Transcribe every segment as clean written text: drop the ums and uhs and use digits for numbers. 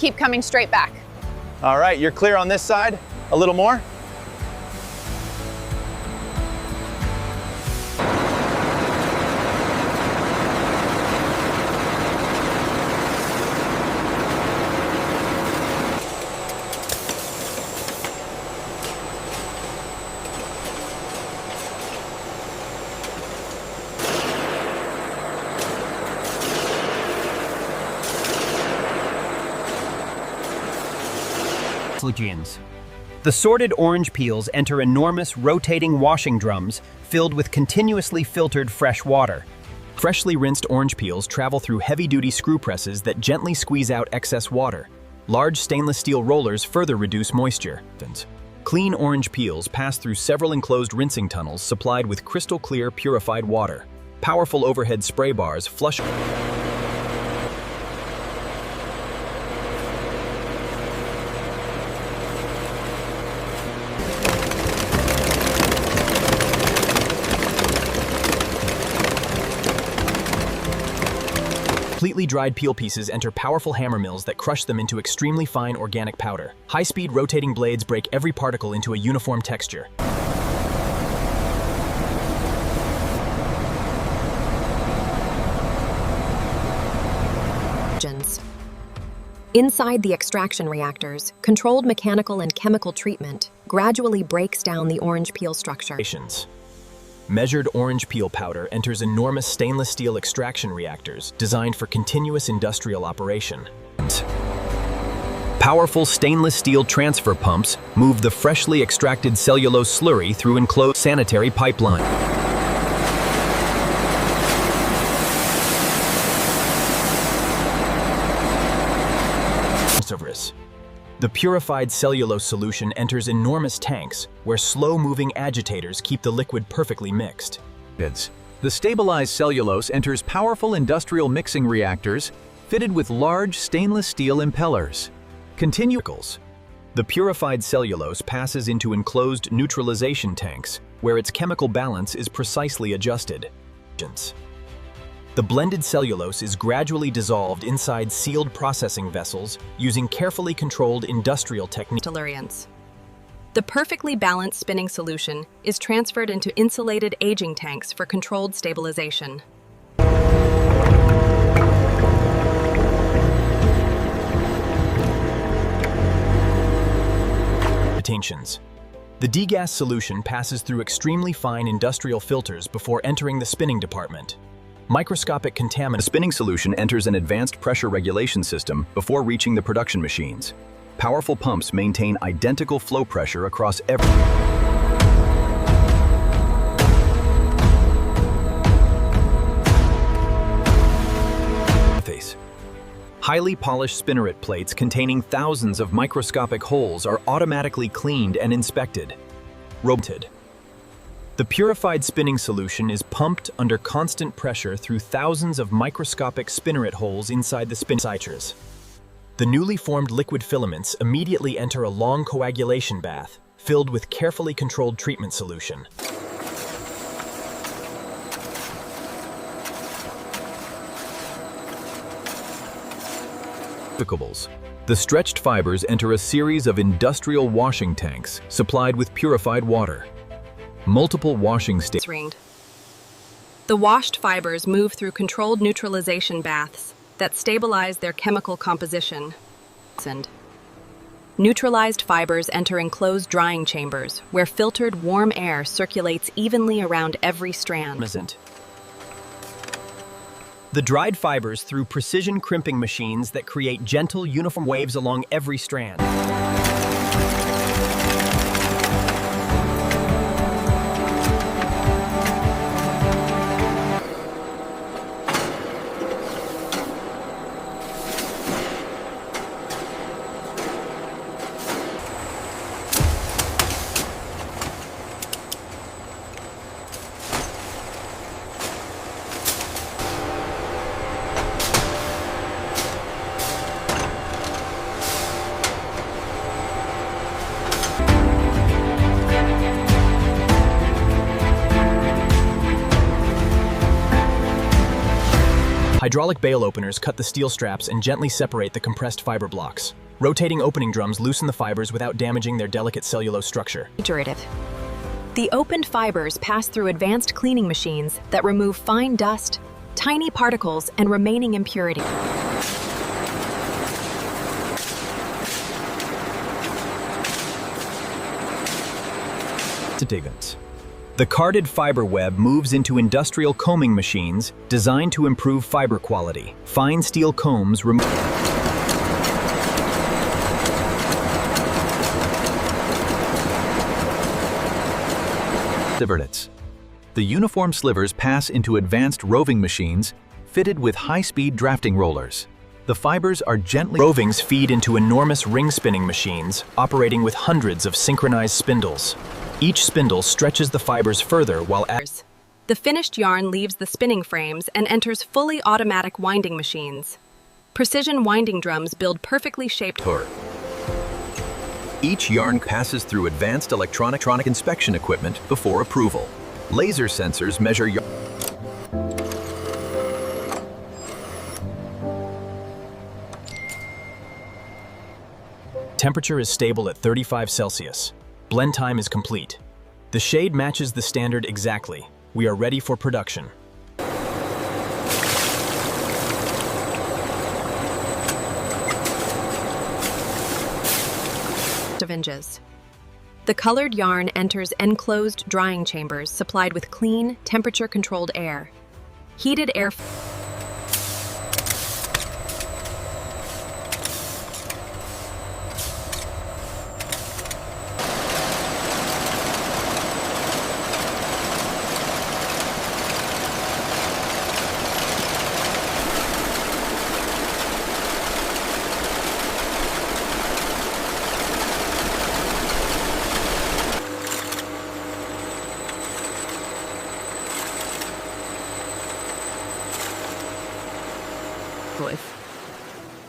Keep coming straight back. All right, you're clear on this side. A little more. The sorted orange peels enter enormous rotating washing drums filled with continuously filtered fresh water. Freshly rinsed orange peels travel through heavy-duty screw presses that gently squeeze out excess water. Large stainless steel rollers further reduce moisture. Clean orange peels pass through several enclosed rinsing tunnels supplied with crystal clear purified water. Powerful overhead spray bars flush Completely dried peel pieces enter powerful hammer mills that crush them into extremely fine organic powder. High-speed rotating blades break every particle into a uniform texture. Inside the extraction reactors, controlled mechanical and chemical treatment gradually breaks down the orange peel structure. Measured orange peel powder enters enormous stainless steel extraction reactors designed for continuous industrial operation. Powerful stainless steel transfer pumps move the freshly extracted cellulose slurry through enclosed sanitary pipeline. The purified cellulose solution enters enormous tanks where slow-moving agitators keep the liquid perfectly mixed. The stabilized cellulose enters powerful industrial mixing reactors fitted with large stainless steel impellers. The purified cellulose passes into enclosed neutralization tanks where its chemical balance is precisely adjusted. The blended cellulose is gradually dissolved inside sealed processing vessels using carefully controlled industrial techniques. The perfectly balanced spinning solution is transferred into insulated aging tanks for controlled stabilization. The degas solution passes through extremely fine industrial filters before entering the spinning department. Microscopic contaminants. The spinning solution enters an advanced pressure regulation system before reaching the production machines. Powerful pumps maintain identical flow pressure across every face. Highly polished spinneret plates containing thousands of microscopic holes are automatically cleaned and inspected. The purified spinning solution is pumped under constant pressure through thousands of microscopic spinneret holes inside the spinning. The newly formed liquid filaments immediately enter a long coagulation bath filled with carefully controlled treatment solution. The stretched fibers enter a series of industrial washing tanks supplied with purified water. Multiple washing stations. The washed fibers move through controlled neutralization baths that stabilize their chemical composition. Neutralized fibers enter enclosed drying chambers where filtered warm air circulates evenly around every strand. The dried fibers through precision crimping machines that create gentle, uniform waves along every strand. Hydraulic bale openers cut the steel straps and gently separate the compressed fiber blocks. Rotating opening drums loosen the fibers without damaging their delicate cellulose structure. The opened fibers pass through advanced cleaning machines that remove fine dust, tiny particles, and remaining impurity. The carded fiber web moves into industrial combing machines designed to improve fiber quality. Fine steel combs remove The uniform slivers pass into advanced roving machines fitted with high-speed drafting rollers. The fibers are gently... Rovings feed into enormous ring-spinning machines operating with hundreds of synchronized spindles. Each spindle stretches the fibers further while... The finished yarn leaves the spinning frames and enters fully automatic winding machines. Precision winding drums build perfectly shaped... Each yarn passes through advanced electronic inspection equipment before approval. Laser sensors measure yarn. Temperature is stable at 35 Celsius. Blend time is complete. The shade matches the standard exactly. We are ready for production. Inches. The colored yarn enters enclosed drying chambers supplied with clean, temperature-controlled air. Heated air...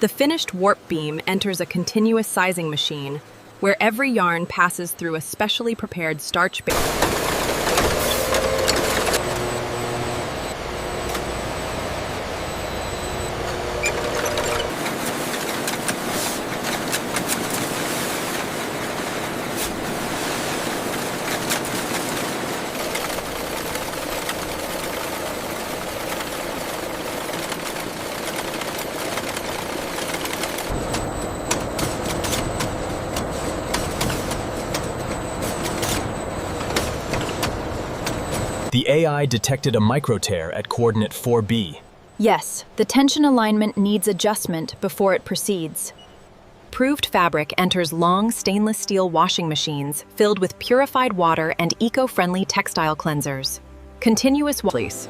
The finished warp beam enters a continuous sizing machine, where every yarn passes through a specially prepared starch base. The AI detected a micro tear at coordinate 4B. Yes, the tension alignment needs adjustment before it proceeds. Proved fabric enters long stainless steel washing machines filled with purified water and eco-friendly textile cleansers. Continuous release.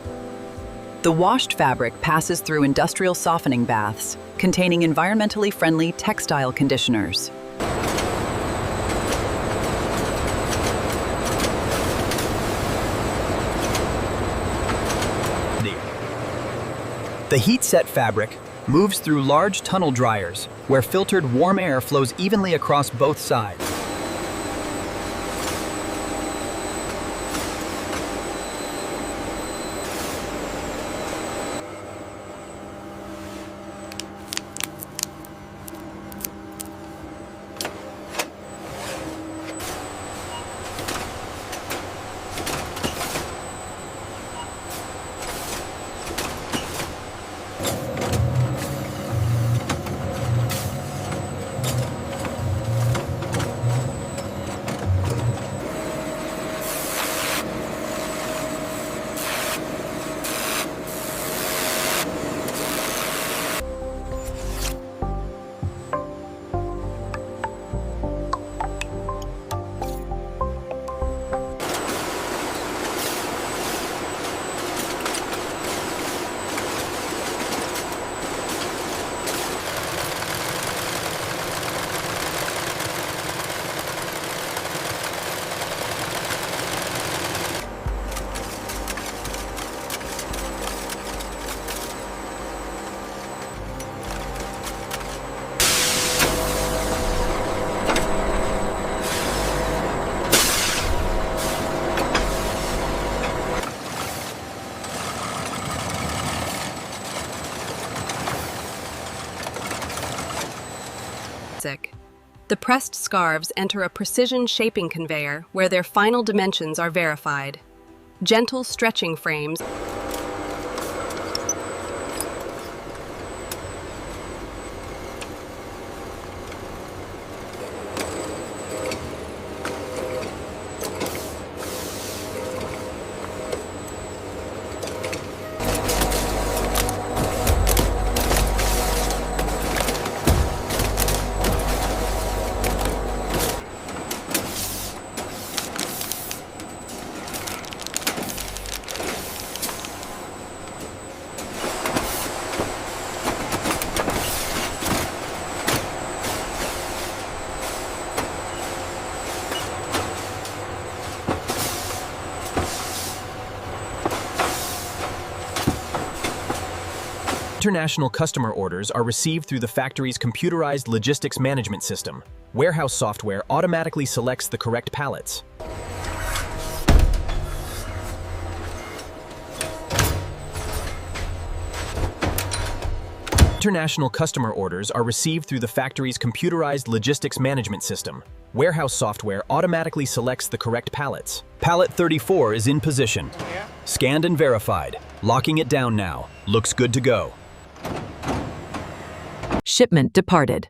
The washed fabric passes through industrial softening baths containing environmentally friendly textile conditioners. The heat-set fabric moves through large tunnel dryers where filtered warm air flows evenly across both sides. The pressed scarves enter a precision shaping conveyor where their final dimensions are verified. Gentle stretching frames International customer orders are received through the factory's computerized logistics management system. Warehouse software automatically selects the correct pallets. International customer orders are received through the factory's computerized logistics management system. Warehouse software automatically selects the correct pallets. Pallet 34 is in position. Scanned and verified. Locking it down now. Looks good to go. Shipment departed.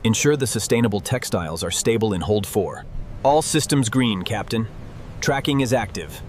Ensure the sustainable textiles are stable in hold 4. All systems green, Captain. Tracking is active.